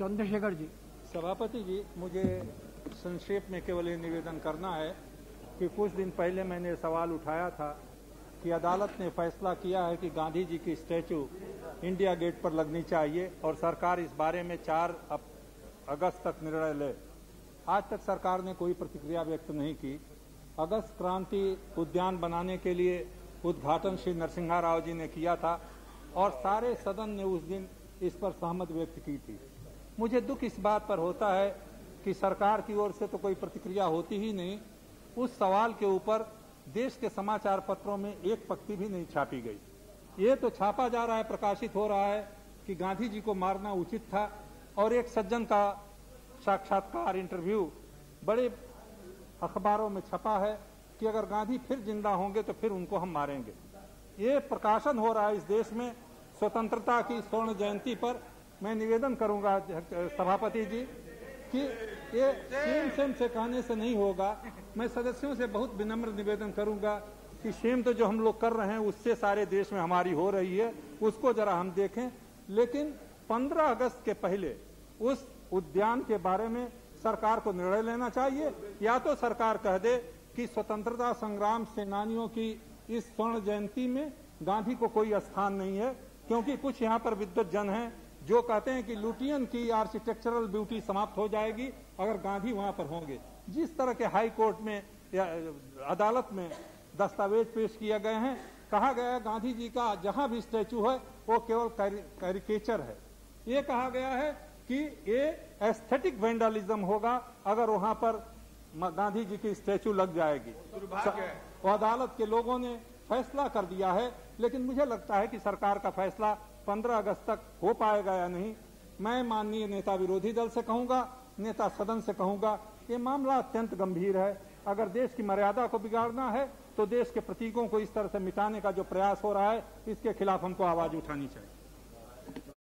चंद्रशेखर जी। सभापति जी, मुझे संक्षेप में केवल ये निवेदन करना है कि कुछ दिन पहले मैंने सवाल उठाया था कि अदालत ने फैसला किया है कि गांधी जी की स्टैचू इंडिया गेट पर लगनी चाहिए और सरकार इस बारे में 4 अगस्त तक निर्णय ले। आज तक सरकार ने कोई प्रतिक्रिया व्यक्त नहीं की। अगस्त क्रांति उद्यान बनाने के लिए उद्घाटन श्री नरसिम्हा राव जी ने किया था और सारे सदन ने उस दिन इस पर सहमति व्यक्त की थी। मुझे दुख इस बात पर होता है कि सरकार की ओर से तो कोई प्रतिक्रिया होती ही नहीं। उस सवाल के ऊपर देश के समाचार पत्रों में एक पंक्ति भी नहीं छापी गई। ये तो छापा जा रहा है, प्रकाशित हो रहा है कि गांधी जी को मारना उचित था और एक सज्जन का साक्षात्कार इंटरव्यू बड़े अखबारों में छपा है कि अगर गांधी फिर जिंदा होंगे तो फिर उनको हम मारेंगे। ये प्रकाशन हो रहा है इस देश में स्वतंत्रता की स्वर्ण जयंती पर। मैं निवेदन करूंगा सभापति जी कि ये शेम से कहने से नहीं होगा। मैं सदस्यों से बहुत विनम्र निवेदन करूंगा कि शेम तो जो हम लोग कर रहे हैं उससे सारे देश में हमारी हो रही है, उसको जरा हम देखें। लेकिन 15 अगस्त के पहले उस उद्यान के बारे में सरकार को निर्णय लेना चाहिए, या तो सरकार कह दे कि स्वतंत्रता संग्राम सेनानियों की इस स्वर्ण जयंती में गांधी को कोई स्थान नहीं है। क्योंकि कुछ यहाँ पर विद्वत जन हैं जो कहते हैं कि लुटियन की आर्किटेक्चरल ब्यूटी समाप्त हो जाएगी अगर गांधी वहां पर होंगे। जिस तरह के हाई कोर्ट में या अदालत में दस्तावेज पेश किए गए हैं, कहा गया है गांधी जी का जहां भी स्टैचू है वो केवल कैरिकेचर है। ये कहा गया है कि ये एस्थेटिक वेंडलिज्म होगा अगर वहां पर गांधी जी की स्टैचू लग जाएगी। तो अदालत के लोगों ने फैसला कर दिया है, लेकिन मुझे लगता है कि सरकार का फैसला 15 अगस्त तक हो पाएगा या नहीं। मैं माननीय नेता विरोधी दल से कहूंगा, नेता सदन से कहूंगा, ये मामला अत्यंत गंभीर है। अगर देश की मर्यादा को बिगाड़ना है तो देश के प्रतीकों को इस तरह से मिटाने का जो प्रयास हो रहा है, इसके खिलाफ हमको आवाज उठानी चाहिए।